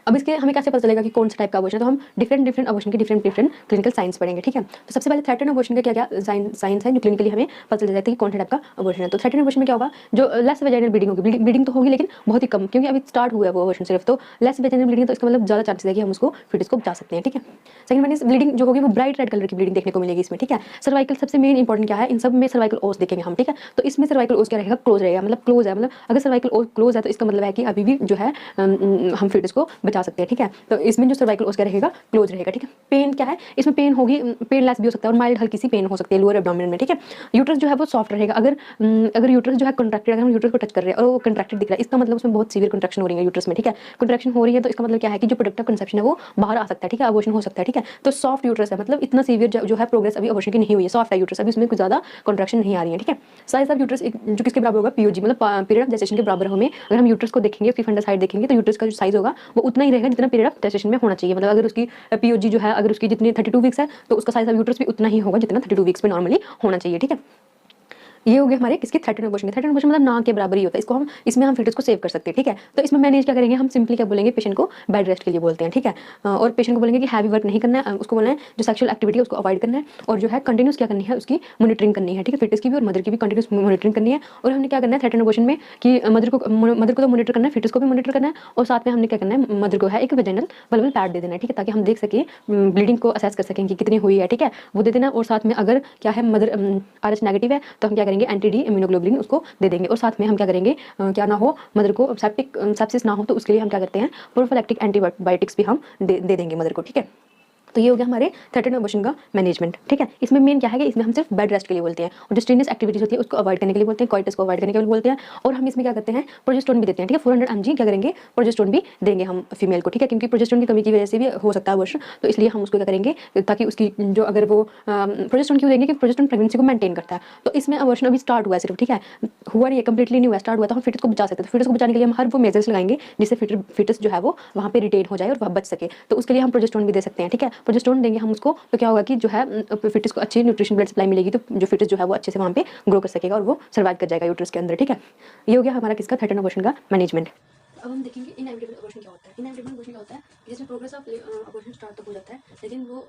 अब इसके हमें कैसे पता चलेगा कि कौन सा टाइप का अबॉर्शन है, तो हम डिफरेंट अबॉर्शन के डिफरेंट क्लिनिकल साइंस पढ़ेंगे, ठीक है। तो सबसे पहले थ्रेटन्ड अबॉर्शन का क्या क्या साइंस है जो क्लिनिकली हमें पता चल जाता है कि कौन सा टाइप का अबॉर्शन है। तो थ्रेटन्ड अबॉर्शन में क्या होगा, जो लेस वेजाइनल ब्लीडिंग होगी, ब्लीडिंग तो होगी लेकिन बहुत ही कम, क्योंकि अभी स्टार्ट हुआ है वो अबॉर्शन सिर्फ, तो लेस वेजाइनल ब्लीडिंग, तो इसका मतलब ज़्यादा चांसेस है कि हम उसको फिटस को बचा सकते हैं, ठीक है। सेकंड वन इज ब्लीडिंग जो होगी वो ब्राइट रेड कलर की ब्लीडिंग देखने को मिलेगी इसमें, ठीक है। सर्वाइकल सबसे मेन इंपॉर्टेंट क्या है, इन सब में सर्वाइकल ओस देखेंगे हम, ठीक है। तो इसमें सर्वाइकल ओस क्या रहेगा, क्लोज रहेगा, मतलब क्लोज है, मतलब अगर सर्वाइकल ओस क्लोज है तो इसका मतलब है कि अभी भी जो है हम फिटस को बचा सकते हैं, ठीक है। तो इसमें जो सर्वाइकल ओस क्या रहेगा, क्लोज रहेगा, ठीक है। पेन क्या है, इसमें पेन होगी, पेन लेस भी हो सकता है और माइल्ड हल्की सी पेन हो सकती है लोअर एब्डोमेन में, ठीक है। यूट्रस जो है वो सॉफ्ट रहेगा, अगर यूट्रस जो है कंट्रैक्टेड, अगर हम यूट्रस को टच कर रहे हैं और वो कंट्रैक्टेड दिख रहा है इसका मतलब उसमें बहुत सीवियर कंट्रैक्शन हो रही है यूट्रस में, ठीक है। कंट्रैक्शन हो रही है तो इसका मतलब क्या है कि जो प्रोडक्ट ऑफ कंसेप्शन है वो बाहर आ सकता है, ठीक है, अबॉर्शन हो सकता है, ठीक है। तो सॉफ्ट यूट्रस है, मतलब इतना सीवियर जो है प्रोग्रेस अभी अबॉर्शन की नहीं हुई है, सॉफ्ट है यूट्रस, अभी उसमें कुछ ज्यादा कंट्रैक्शन नहीं आ रही है, ठीक है। साइज ऑफ यूट्रस जो किसके बराबर होगा, पीओजी मतलब पीरियड ऑफ जेस्टेशन के बराबर हमें, अगर हम यूट्रस को देखेंगे उसकी फंडा साइड देखेंगे तो यूट्रस का जो साइज होगा वो उतना ही रहेगा जितना पीरियड ऑफ जेस्टेशन में होना चाहिए। मतलब अगर उसकी पीओजी जो है अगर उसकी जितनी 32 वीक्स है तो उसका साइज ऑफ यूट्रस भी उतना ही होगा जितना 32 वीक्स में नॉर्मली होना चाहिए, ठीक है। ये हो गए हमारे किसके, थ्रेटन्ड अबॉर्शन के। थ्रेटन्ड अबॉर्शन मतलब ना के बराबर ही होता है, इसको हम इसमें हम फिटस को सेव कर सकते हैं, ठीक है। तो इसमें मैनेज क्या करेंगे, हम सिंपली क्या बोलेंगे, पेशेंट को बेड रेस्ट के लिए बोलते हैं, ठीक है। और पेशेंट को बोलेंगे कि हैवी वर्क नहीं करना है, उसको बोलना है जो सेक्सुअल एक्टिविटी है उसको अवॉइड करना है और जो है कंटिन्यूस क्या करनी है उसकी मॉनिटरिंग करनी है, ठीक है, फिटस की भी और मदर की भी कंटिन्यूस मॉनिटरिंग करनी है। और हमने क्या करना है थ्रेटन्ड अबॉर्शन में कि मदर को तो मॉनिटर करना है, फिटस को भी मॉनिटर करना है और साथ में हमने क्या करना है, मदर को है एक वेजाइनल बल्बल पैड दे देना है, ठीक है, ताकि हम देख सकें ब्लीडिंग को असेस कर सकें कि कितनी हुई है, ठीक है, वो दे देना। और साथ में अगर क्या है मदर RH नेगेटिव है तो हम क्या करेंगे, एंटी डी इम्यूनोग्लोबुलिन उसको दे देंगे। और साथ में हम क्या करेंगे, क्या ना हो मदर को सेप्सिस ना हो तो उसके लिए हम क्या करते हैं, प्रोफिलैक्टिक एंटीबायोटिक्स भी हम दे देंगे मदर को, ठीक है। तो ये हो गया हमारे थ्रेटन्ड अबॉर्शन का मैनेजमेंट, ठीक है। इसमें मेन क्या है कि इसमें हम सिर्फ बेड रेस्ट के लिए बोलते हैं और जो स्ट्रेनियस एक्टिविटीज होती है उसको अवॉइड करने के लिए बोलते हैं, कॉइटस को अवॉइड करने के लिए बोलते हैं। और हम इसमें क्या करते हैं, प्रोजेस्टेरोन भी देते हैं, ठीक है। 400 mg क्या करेंगे, प्रोजेस्टेरोन भी देंगे हम फीमेल को, ठीक है, क्योंकि प्रोजेस्टेरोन की कमी की वजह से भी हो सकता है अबॉर्शन, तो इसलिए हम उसको क्या करेंगे ताकि उसकी जो अगर वो प्रोजेस्टेरोन क्यों देंगे कि प्रोजेस्टेरोन प्रेगनेंसी को मेंटेन करता है। तो इसमें अबॉर्शन अभी स्टार्ट हुआ है सिर्फ, ठीक है, हुआ नहीं है, कंप्लीटली नहीं हुआ, स्टार्ट हुआ तो हम फिटस को बचा सकते हैं। तो फिटस को बचाने के लिए हम हर वो मेजर्स लगाएंगे जिससे फिटस जो है वो वहाँ पे रिटेन हो जाए और वह बच सके। तो उसके लिए हम प्रोजेस्टेरोन भी दे सकते हैं, ठीक है। प्रोजेस्टेरोन देंगे हम उसको तो क्या होगा कि जो है फिटस को अच्छी न्यूट्रिशन ब्लड सप्लाई मिलेगी तो जो फिटस जो है वो अच्छे से वहाँ पे ग्रो कर सकेगा और वो सर्वाइव कर जाएगा यूट्रस के अंदर, ठीक है। ये हो गया हमारा किसका, थ्रेटन्ड अबॉर्शन का मैनेजमेंट। अब हम देखेंगे इनएविटेबल अबॉर्शन क्या होता है। इनएविटेबल अबॉर्शन क्या होता है, जिसमें प्रोग्रेस ऑफ अबॉर्शन स्टार्ट तो हो जाता है लेकिन वो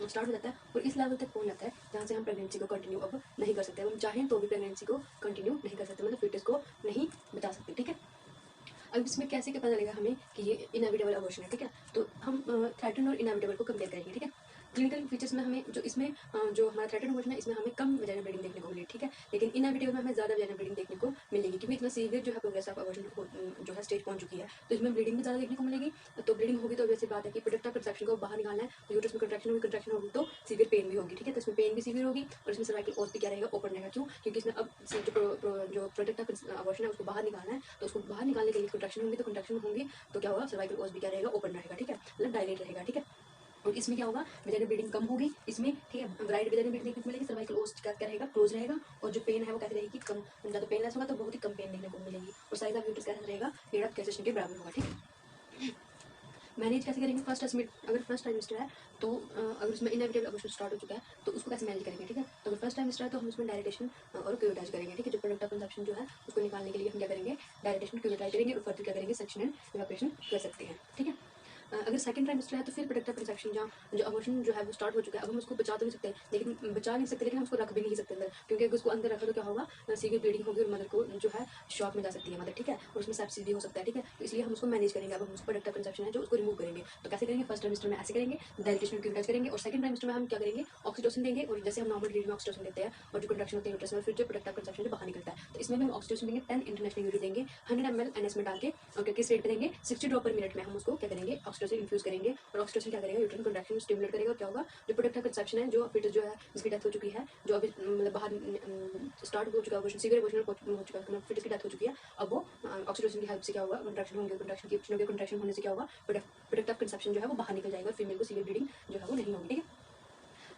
स्टार्ट हो जाता है और इस लेवल तक पहुंच जाता है जहाँ से हम प्रेगनेंसी को कंटिन्यू अब नहीं कर सकते, हम चाहें तो भी प्रेगनेंसी को कंटिन्यू नहीं कर सकते, मतलब फिटस को नहीं बचा सकते, ठीक है। अब इसमें कैसे क्या पता चलेगा हमें कि ये इनएविटेबल अबॉर्शन है, ठीक है। तो हम थ्रेटन्ड और इनएविटेबल को कंपेयर करेंगे, ठीक है। क्लिनिकल फीचर्स में हमें जो इसमें जो हमारा थ्रेटन्ड अबॉर्शन है इसमें हमें कम वेजाइनल ब्लीडिंग देखने को मिलेगी, ठीक है, लेकिन इनएविटेबल में हमें ज़्यादा वेजाइनल ब्लीडिंग देखने को मिलेगी क्योंकि इतना सीवियर जो है प्रोग्रेस ऑफ अबॉर्शन जो है स्टेज पहुंच चुकी है, तो इसमें ब्लीडिंग भी ज़्यादा देखने को मिलेगी। तो ब्लीडिंग होगी तो वैसी बात है कि प्रोडक्ट ऑफ कंसेप्शन को बाहर निकालना है, तो यूट्रस में कंट्रैक्शन होगी तो सीवियर पेन भी होगी, ठीक है। तो इसमें पेन भी सीवियर होगी और इसमें सर्वाइकल ओस भी क्या रहेगा, ओपन रहेगा, क्यों, क्योंकि इसमें अब जो प्रोडक्ट ऑफ अबॉर्शन है उसको बाहर निकालना है, तो उसको बाहर निकालने के लिए कंट्रैक्शन होंगी, तो कंट्रैक्शन होंगी तो क्या होगा, सर्वाइकल ओस भी क्या रहेगा, ओपन रहेगा, ठीक है, मतलब डायलेट रहेगा, ठीक है। और इसमें क्या होगा, वेजाइनल ब्लीडिंग कम होगी इसमें, ठीक है, ब्राइट वेजाइनल ब्लीडिंग देखने को मिलेगी, सर्वाइकल ओस क्या रहेगा, क्लोज रहेगा और जो पेन है वो कैसे रहेगी, कम, ज़्यादा पेनलेस होगा तो बहुत ही कम पेन देखने को मिलेगी और साइज ऑफ यूट्रस कैसा रहेगा, पीरियड ऑफ गेस्टेशन के बराबर होगा, ठीक है। मैनेज कैसे करेंगे? अगर फर्स्ट ट्राइमेस्टर है तो अगर उसमें इनएविटेबल अबॉर्शन स्टार्ट हो चुका है तो उसको कैसे मैनेज करेंगे, ठीक है। तो अगर फर्स्ट ट्राइमेस्टर है तो हम उसमें डायरेक्टेशन और क्यूरेटाइज करेंगे, ठीक है। जो प्रोडक्ट ऑफ कंसेप्शन जो है उसको निकालने के लिए हम क्या करेंगे, डायरेक्टेशन क्यूरेटाइज करेंगे और फर्दर क्या करेंगे, सेक्शन एंड इवैपोरेशन कर सकते हैं, ठीक है। अगर सेकंड ट्राइमेस्टर है तो फिर प्रोडक्ट ऑफ कंसेप्शन जहाँ जो अबॉर्शन जो है वो स्टार्ट हो चुका है, अब हम उसको बचा तो नहीं सकते, लेकिन बचा नहीं सकते लेकिन हम उसको रख भी नहीं सकते अंदर, क्योंकि अगर उसको अंदर रखा तो क्या होगा, सीवियर ब्लीडिंग होगी और मदर को जो है शॉक में जा सकती है मदर, ठीक है। और उसमें सेप्सिस भी हो सकता है, ठीक है। तो इसलिए हम उसको मैनेज करेंगे। अब हम उसको प्रोडक्ट ऑफ कंसेप्शन है जो उसको रिमूव करेंगे, तो कैसे करेंगे, फर्स्ट ट्राइमेस्टर में ऐसे करेंगे, डायरेक्टेशन क्यूरेटाइज करेंगे, और सेकंड ट्राइमेस्टर में हम क्या करेंगे, ऑक्सीटोसिन देंगे, और जैसे हम नॉर्मल डिलीवरी में ऑक्सीटोसिन देते हैं और जो कंट्रैक्शन होती है यूट्रस में, फिर जो प्रोडक्ट ऑफ कंसेप्शन जो बाहर निकलता है, तो इसमें भी हम ऑक्सीटोसिन देंगे 10 इंटरनेशनल यूनिट देंगे 100 ml एनएस में डाल के, और किस रेट पे देंगे, 60 ड्रॉप पर मिनट में हम उसको क्या करेंगे, ऑक्सीटोसिन इन्फ्यूज करेंगे। और ऑक्सीटोसिन क्या करेगा, यूट्रस कंट्रैक्शन स्टिमुलेट करेगा, और क्या होगा, जो प्रोडक्ट ऑफ कंसेप्शन है, जो फिटस जो है जिसकी डेथ हो चुकी है, जो अभी मतलब बाहर स्टार्ट हो चुका है, सीवियर अबॉर्शन हो चुका है, फिटस की डेथ हो चुकी है, अब वो ऑक्सीटोसिन की हेल्प से क्या होगा, कंट्रैक्शन होंगे, कंट्रैक्शन होने से क्या होगा, प्रोडक्ट ऑफ कंसेप्शन जो है वो बाहर निकल जाएगा और फीमेल को सीवियर ब्लीडिंग जो है वो नहीं होगी, ठीक है।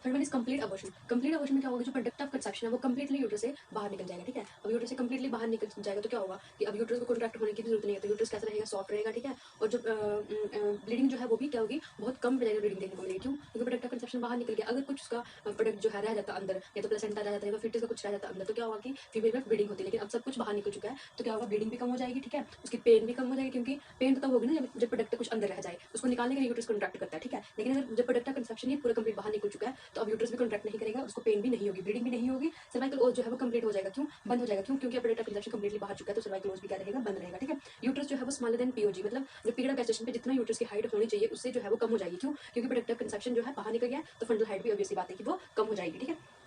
Third one is complete abortion. Complete abortion में क्या होगा, जो प्रोडक्ट ऑफ कंसेप्शन है वो कंप्लीटली यूट्रस से बाहर निकल जाएगा, ठीक है। अब यूट्रस से कंप्लीटली बाहर निकल जाएगा तो क्या होगा कि अब यूट्रस को कॉन्ट्रैक्ट होने की भी जरूरत नहीं है, तो यूट्रस कैसा रहेगा, सॉफ्ट रहेगा, ठीक है। और जो ब्लीडिंग जो है वो भी क्या होगी, बहुत कम जाएगी ब्लीडिंग देखने को मिलेगी, क्यों, क्योंकि प्रोडक्ट ऑफ कंसेप्शन बाहर निकल गया। अगर कुछ उसका प्रोडक्ट जो है रह जाता अंदर, या तो प्लेसेंटा रह जाता है, फिटस का कुछ रह जाता अंदर, तो क्या होगा कि फीमेल में ब्लीडिंग होती है, लेकिन अब सब कुछ बाहर निकल चुका है तो क्या होगा, ब्लीडिंग भी कम हो जाएगी, ठीक है। उसकी पेन भी कम हो जाएगी, क्योंकि पेन तो तब होगी ना जब प्रोडक्ट कुछ अंदर रह जाए, उसको निकालने के लिए यूट्रस कॉन्ट्रैक्ट करता है, ठीक है। लेकिन अगर जब प्रोडक्ट ऑफ कंसेप्शन ये पूरा कंप्लीट बाहर निकल चुका है तो अब यूट्रस भी कॉन्ट्रैक्ट नहीं करेगा, उसको पेन भी नहीं होगी, ब्लीडिंग भी नहीं होगी, सर्वाइकल ओस जो है वो कंप्लीट हो जाएगा, क्यों, बंद हो जाएगा, क्यों, क्योंकि प्रोडक्ट ऑफ कंसेप्शन कंप्लीटली बाहर चुका है, तो सर्वाइकल ओस भी क्या रहेगा, बंद रहेगा, ठीक है। यूट्रस जो है वो स्मॉलर देन पीओजी, मतलब जो पीरियड ऑफ गेस्टेशन पे जितना यूट्रस की हाइट होनी चाहिए उससे जो है वो कम हो जाएगी, क्यों, क्योंकि प्रोडक्ट ऑफ कंसेप्शन जो है बाहर निकल गया तो फंडल हाइट भी ऑब्वियसली बात है कि वो कम हो जाएगी, ठीक है।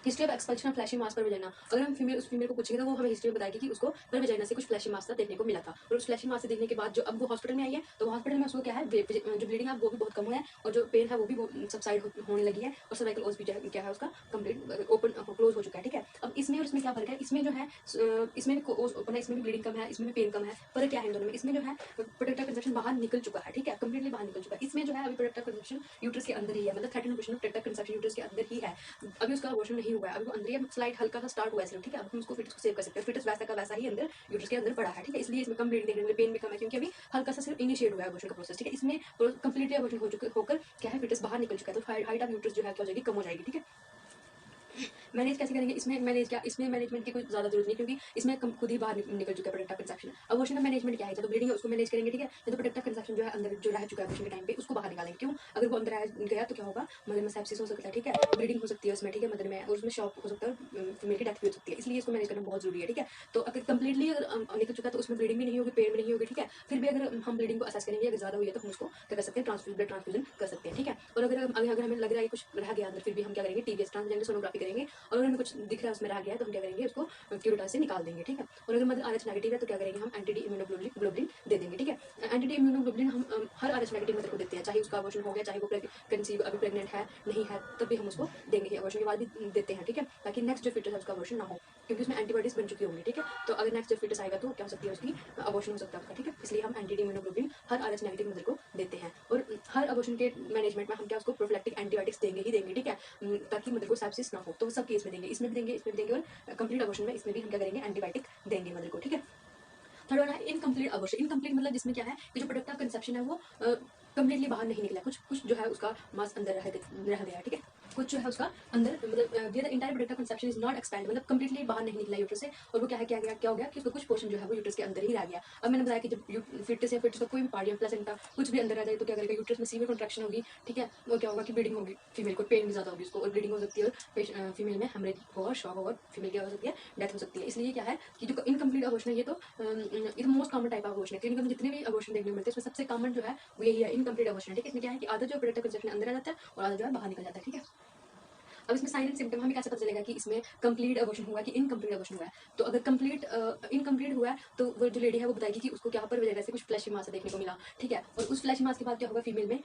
History of expulsion of fleshy mass per vagina, अगर हम उस फीमेल को पूछेंगे तो वो हमें हिस्ट्री में बताएगी कि उसको पर वजाइना से कुछ फ्लैशी मास देखने को मिला था, और उस फ्लैशी मास से देखने के बाद जो अब वो हॉस्पिटल में आई है तो हॉस्पिटल में उसको क्या है, जो ब्लीडिंग है वो भी बहुत कम हुआ है, और जो पेन है वो भी सबसाइड होने लगी है, और सर्वाइकल ओस भी क्या है उसका कंप्लीट ओपन क्लोज हो चुका है, ठीक है। अब इसमें और इसमें क्या फर्क है, इसमें जो है इसमें भी ओस ओपन है, इसमें भी ब्लीडिंग कम है, इसमें भी पेन कम है, फर्क क्या है इन दोनों में, इसमें जो है प्रोडक्ट ऑफ कंसेप्शन बाहर निकल चुका है, ठीक है, कंप्लीटली बाहर निकल चुका है। इसमें जो है अभी प्रोडक्ट ऑफ कंसेप्शन यूट्रस के अंदर ही है, मतलब 13% प्रोडक्ट ऑफ कंसेप्शन यूट्रस के अंदर ही है, अभी उसका अबॉर्शन नहीं हुआ है, अभी वो अंदर ही स्लाइड हल्का सा स्टार्ट हुआ है सिर्फ, ठीक है। अब हम उसको फिटस को सेव कर सकते हैं, फिटस वैसा का वैसा ही अंदर यूट्रस के अंदर पड़ा है, ठीक है। इसलिए इसमें कम ब्लीडिंग देखने को, पेन भी कम है, क्योंकि अभी हल्का सा सिर्फ इनिशिएट हुआ है अबॉर्शन का प्रोसेस, ठीक है। इसमें कंप्लीटली अबॉर्शन हो चुका होकर क्या है, फिटस बाहर निकल चुका है, तो हाइट ऑफ यूट्रस जो है क्या हो जाएगी, कम हो जाएगी, ठीक है। मैनेज कैसे करेंगे, इसमें मैनेज क्या, इसमें मैनेजमेंट की कोई ज़्यादा जरूरत नहीं, क्योंकि इसमें खुद ही बाहर निकल चुका है प्रोडक्ट ऑफ कंसेप्शन। अबॉर्शन का मैनेजमेंट क्या है, तो ब्लीडिंग है उसको मैनेज करेंगे, ठीक है। तो प्रोडक्ट ऑफ कंसेप्शन जो है अंदर जो रह चुका है अबॉर्शन के टाइम पे उसको बाहर निकालेंगे, क्यों, अगर वो अंदर गया तो क्या होगा, मदर में सेप्सिस हो सकता है, ठीक है, ब्लीडिंग हो सकती है उसमें, ठीक है, मदर में, और उसमें शॉक हो सकता है, फीमेल की डेथ भी हो सकती है, इसलिए इसको मैनेज करना बहुत जरूरी है, ठीक है। तो अगर कंप्लीटली निकल चुका है तो उसमें ब्लीडिंग भी नहीं होगी, पेन भी नहीं होगी, ठीक है। फिर भी अगर हम ब्लीडिंग को असेस करेंगे, अगर ज़्यादा हुई है तो हम उसको क्या कर सकते हैं, ब्लड ट्रांसफ्यूजन कर सकते हैं, ठीक है। और अगर हमें लग रहा है कुछ रह गया अंदर, फिर भी हम क्या करेंगे, टीवीएस ट्रांसजेंडर सोनोग्राफी करेंगे, और अगर हमें कुछ दिख रहा है उसमें रह गया है तो हम क्या करेंगे, उसको क्यूरेटाइज से निकाल देंगे, ठीक है। और अगर मदर आरएच नेगेटिव है तो क्या करेंगे, हम एंटी इम्यूनोग्लोबुलिन दे देंगे, ठीक है। एंटी इम्यूनोग्लोबुलिन हम हर आरएच नेगेटिव मदर को देते हैं, चाहे उसका अबॉर्शन हो गया, चाहे वो कंसीव अभी प्रेग्नेंट है नहीं है, तब भी हम उसको देंगे, अबॉर्शन के बाद भी देते हैं, ठीक है, ताकि नेक्स्ट जो फिटस है उसका अबॉर्शन ना हो, क्योंकि उसमें एंटीबॉडीज बन चुकी होंगी, ठीक है। तो अगर नेक्स्ट जो फिटस आएगा तो क्या हो सकती है, उसकी अबॉर्शन हो सकता है उसका, ठीक है। इसलिए हम एंटी इम्यूनोग्लोबुलिन हर आरएच नेगेटिव मदर को देते हैं, और हर अबॉर्शन के मैनेजमेंट में हम क्या उसको प्रोफिलैक्टिक एंटीबायोटिक्स देंगे ही देंगे, ठीक है, ताकि मदर को सेप्सिस ना हो, तो सब केस में देंगे, इसमें भी देंगे, इसमें भी देंगे, और कंप्लीट अबॉर्शन में इसमें भी हम क्या करेंगे, एंटीबायोटिक देंगे मदर को, ठीक है। थर्ड वन है इनकम्प्लीट अबॉर्शन। इनकम्प्लीट मतलब जिसमें क्या है कि जो प्रोडक्ट ऑफ कंसेप्शन है वो कंप्लीटली बाहर नहीं निकला, कुछ कुछ जो है उसका मास अंदर रह गया, ठीक है, कुछ जो है उसका अंदर, मतलब the entire product of conception is not expand, मतलब कंप्लीटली बाहर नहीं निकला यूट्रस से, और वो क्या हो गया कि उसका कुछ पोर्शन जो है वो यूट्रस के अंदर ही रह गया। अब मैंने बताया कि जब फिटस का कोई भी पार्ट या प्लेसेंटा कुछ भी अंदर रह जाए तो क्या करेगा, यूट्रस में सीवियर कॉन्ट्रैक्शन होगी, ठीक है, वो क्या होगा कि ब्लीडिंग होगी, फीमेल को पेन भी ज़्यादा होगी उसको, और ब्लीडिंग हो सकती है, और फीमेल में हेमरेज होगा, शॉक होगा, फीमेल क्या हो सकती है, डेथ हो सकती है। इसलिए क्या है कि जो इनकम्प्लीट अबॉर्शन है ये तो most common type of abortion है, क्लिनिकल में जितने भी अबॉर्शन देखने को मिलते हैं उसमें सबसे कॉमन जो है वो यही है, इनकम्प्लीट अबॉर्शन, ठीक है। इसमें क्या है कि आधा जो प्रोडक्ट ऑफ कंसेप्शन अंदर आ जाता है और आधा जो है बाहर निकल जाता है, ठीक है। अब इसमें साइन एंड सिम्टम हमें कैसे पता चलेगा कि इसमें कंप्लीट अबॉर्शन हुआ है कि इनकम्प्लीट अबॉर्शन हुआ है, तो अगर कंप्लीट इनकम्प्लीट हुआ है तो वो जो लेडी है वो बताएगी कि उसको क्या पर वजह से कुछ फ्लैशी मास देखने को मिला, ठीक है, और उस फ्लैशी मास के बाद क्या होगा, फीमेल में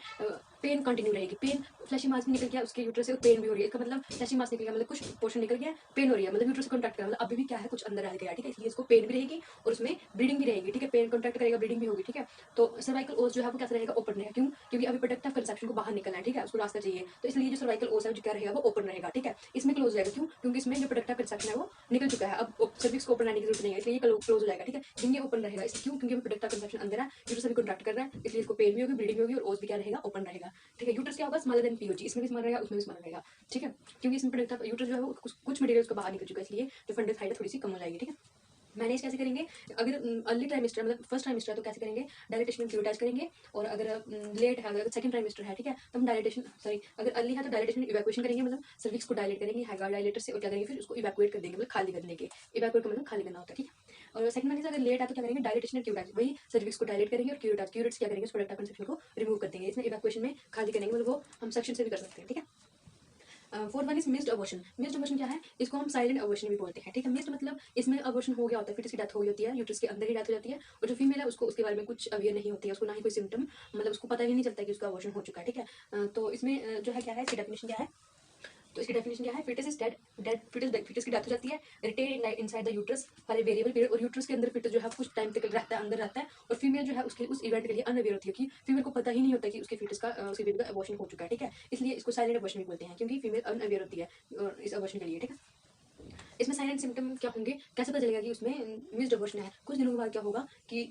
पेन कंटिन्यू रहेगी, पेन फ्लैशी मास भी निकल गया उसके यूट्रस से और पेन भी हो रही है, इसका मतलब फ्लैशी मास निकल गया मतलब कुछ पोर्शन निकल गया, पेन हो रही है, मतलब यूट्रस कॉन्ट्रैक्ट कर, मतलब अभी भी क्या है कुछ अंदर रह गया, ठीक है, इसलिए इसको पेन भी रहेगी और उसमें ब्लीडिंग भी रहेगी, ठीक है, पेन कॉन्ट्रैक्ट करेगा, ब्लीडिंग भी होगी, ठीक है। तो सर्वाइकल ओस जो है वो कैसा रहेगा, ओपन रहेगा, क्यों, क्योंकि अभी प्रोडक्ट ऑफ कंसेप्शन को बाहर निकलना है, ठीक है, उसको रास्ता चाहिए, तो इसलिए जो सर्वाइकल ओस है जो क्या रहेगा वो ओपन रहेगा। रहेगा, ठीक है। इसमें क्लोज रहेगा, क्यों? क्योंकि इसमें जो प्रोडक्टिव कंसेप्शन है वो निकल चुका है, अब सर्विक्स को ओपन रहने की जरूरत नहीं है, इसलिए ये क्लोज हो जाएगा, ठीक है। लेकिन ये ओपन रहेगा, इसलिए क्यों? क्योंकि प्रोडक्टिव कंसेप्शन अंदर है, यूट्रस अभी कॉन्ट्रैक्ट कर रहा है, इसलिए इसको पेन भी होगी, ब्लीडिंग भी होगी और ओस भी क्या रहेगा, ओपन रहेगा, ठीक है। यूट्रस क्या होगा, स्मॉलर देन पीओजी, इसमें भी स्मॉलर रहेगा, उसमें भी स्मॉलर रहेगा, ठीक है। क्योंकि इसमें प्रोडक्टिव यूट्रस जो है वो कुछ मटेरियल उसका बाहर निकल चुका है, इसलिए जो फंडस हाइट है थोड़ी सी कम हो जाएगी, ठीक है। मैनेज कैसे करेंगे? अगर अर्ली ट्राइमेस्टर मतलब फर्स्ट ट्राइमेस्टर है तो कैसे करेंगे? डायलेटेशन में क्यूरेटाइज करेंगे, और अगर लेट है, अगर सेकंड ट्राइमेस्टर है, ठीक है, तो हम डायलेटेशन सॉरी अगर अर्ली है तो डायलेटेशन में इवैक्यूएशन करेंगे, मतलब सर्विक्स को डायलेट करेंगे हैगा डायलेटर से, और क्या करेंगे फिर उसको इवैक्यूएट कर देंगे, मतलब खाली कर देंगे। इवैक्यूएट का मतलब खाली करना होता है, ठीक है। और सेकंड वन इज अगर लेट है तो क्या करेंगे? डायलेटेशन और क्यूरेटाइज, वही सर्विक्स को डायलेट करेंगे और क्यूरेटाइज क्या करेंगे? उस प्रोडक्टिव कंसेप्शन को रिमूव कर देंगे। इसमें इवैक्यूएशन में खाली करेंगे, मतलब वो हम सेक्शन से भी कर सकते हैं, ठीक है। Fourth one is missed abortion. Missed abortion क्या है? इसको हम साइलेंट अबॉर्शन भी बोलते हैं, ठीक है। मिस्ड मतलब इसमें अबॉर्शन हो गया होता है, फिर इसकी डेथ हो गई होती है, यूट्रस के अंदर ही डेथ हो जाती है, और जो फीमेल है उसको उसके बारे में कुछ अवेयर नहीं होती है, उसको ना ही कोई सिम्टम, मतलब उसको पता ही नहीं चलता कि उसका अबॉर्शन हो चुका है, ठीक है। तो इसमें जो है क्या है, इसकी डेफिनेशन क्या है? तो इसकी डेफिनेशन क्या है? फिटस इज डेड, फिटस की डेथ हो जाती है, retain inside the uterus for a variable period, और यूट्रस के अंदर फिटस जो है कुछ टाइम तक रहता है, अंदर रहता है, और फीमेल जो है उसके उस इवेंट के लिए अनअवेयर होती है, कि फीमेल को पता ही नहीं होता कि उसके फिटस का उसके बेबी का अबॉर्शन हो चुका है, ठीक है। इसलिए इसको साइलेंट अबॉर्शन भी बोलते हैं, क्योंकि फीमेल अनअवेयर होती है इस अबॉर्शन के लिए, ठीक है। इसमें साइलेंट सिम्टम क्या होंगे? कैसे पता चलेगा कि उसमें मिस्ड अबॉर्शन है? कुछ दिनों के बाद क्या होगा कि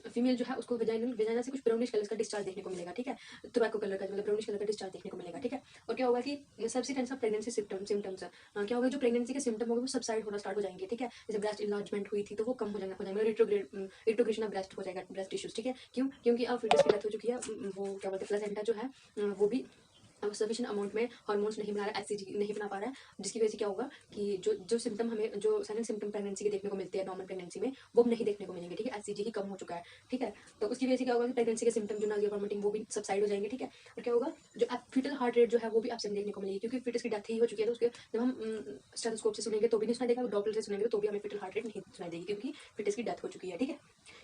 फीमेल जो है उसको वेजाइना से कुछ ब्राउनिश कलर का डिस्चार्ज देखने को मिलेगा, ठीक है। टोबैको कलर का मतलब ब्राउनिश कलर का डिस्चार्ज देखने को मिलेगा, ठीक है। और क्या होगा कि सबसिडेंस ऑफ प्रेगनेंसी सिम्टम्स क्या होगा? जो प्रेगनेंसी के सिम्टम होंगे वो सबसाइड होना स्टार्ट हो जाएंगे, ठीक है। जैसे ब्रेस्ट इनलार्जमेंट हुई थी तो वो कम हो जाएगा, रिट्रोग्रेशन ऑफ ब्रेस्ट हो जाएगा, ब्रेस्ट टिश्यूज, ठीक है। क्यों? क्योंकि अब फिटस की डेथ हो चुकी है, वो क्या बोलते हैं, प्लेसेंटा जो है वो भी अब सफिशिएंट अमाउंट में हार्मोन्स नहीं बना रहा है, एचसीजी नहीं बना पा रहा है, जिसकी वजह से क्या होगा कि जो सिम्टम हमें जो साइलेंट सिम्टम प्रेगनेंसी के देखने को मिलते हैं नॉर्मल प्रेगनेंसी में, वो अब नहीं देखने को मिलेंगे, ठीक है। एचसीजी ही कम हो चुका है, ठीक है। तो उसकी वजह से क्या होगा कि प्रेगनेंसी के सिम्टम जो नाजिया वॉमिटिंग वो भी सबसाइड हो जाएंगे, ठीक है। और क्या होगा? जो फीटल हार्ट रेट जो है वो भी एब्सेंट देखने को मिलेगी, क्योंकि फिटस की डेथ ही हो चुकी है, तो उसके जब हम स्टेथोस्कोप से सुनेंगे तो भी नहीं सुनाई देगा, डॉक्टर से सुनेंगे तो भी हमें फीटल हार्ट रेट नहीं सुनाई देगी, क्योंकि फिटस की डेथ हो चुकी है, ठीक है।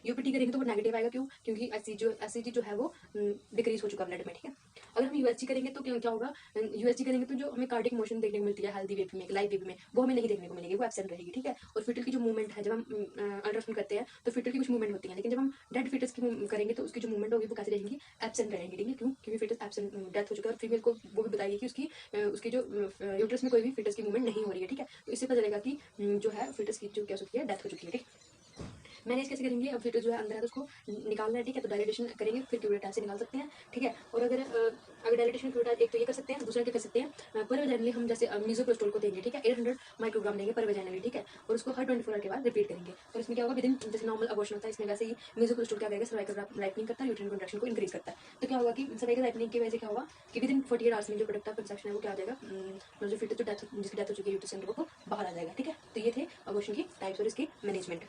यूपीटी करेंगे तो वो नेगेटिव आएगा, क्यों? क्योंकि एचसीजी जो है वो डिक्रीज हो चुका ब्लड में, ठीक है। अगर हम यूएसजी करेंगे तो क्या होगा? यूएसजी करेंगे तो जो हमें कार्डिक मोशन देखने को मिलती है हेल्दी बेबी में, लाइव बेबी में, वो हमें नहीं देखने को मिलेगी, वो एब्सेंट रहेगी, ठीक है। और फिटल की जो मूवमेंट है, जब हम अल्ट्रासाउंड करते हैं तो फिटल की कुछ मूवमेंट होती है, लेकिन जब हम डेड फिटस की करेंगे तो उसकी जो मूवमेंट होगी वो कैसे रहेंगी? एब्सेंट रहेंगी, ठीक है। क्यों? क्योंकि फिटस एब्सेंट डेथ हो चुका है, और फीमेल को वो भी बताएगी कि उसकी जो यूट्रस में कोई भी फिटस की मूवमेंट नहीं हो रही है, ठीक है। तो इससे पता चलेगा कि जो है फिटस की जो क्या हो चुकी है, डेथ हो चुकी है, ठीक है। मैनेज कैसे करेंगे? अब फिटस जो है अंदर है तो उसको निकालना है, ठीक है। तो डायलिटेशन करेंगे, फिर क्यूरेटाइज से निकाल सकते हैं, ठीक है। और अगर डायलिटेशन क्यूरेटाइज एक तो ये कर सकते हैं, दूसरा क्या कर सकते हैं? पर वेजाइनली हम जैसे मीजोप्रोस्टोल को देंगे, ठीक है, 800 माइक्रोग्राम देंगे पर वेजाइनली, ठीक है। और उसको हर 24 आवर के बाद रिपीट करेंगे, और इसमें क्या होगा? विदिन जैसे नॉर्मल अबॉर्शन होता है, इसमें वैसे ही मीजोप्रोस्टोल क्या करेगा? सर्वाइकल राइपनिंग करता है, यूट्राइन कॉन्ट्रैक्शन को इंक्रीज करता है। तो क्या होगा कि सर्वाइकल राइपनिंग की वजह से क्या होगा कि विदिन 48 आवर्स में जो प्रोडक्ट ऑफ कंसेप्शन है वो क्या आ जाएगा? जो फिटस जो डेथ जिसकी डेथ हो चुकी है यूट्रस से अंदर वो बाहर आ जाएगा, ठीक है। तो ये थे अबॉर्शन की टाइप्स और इसकी मैनेजमेंट।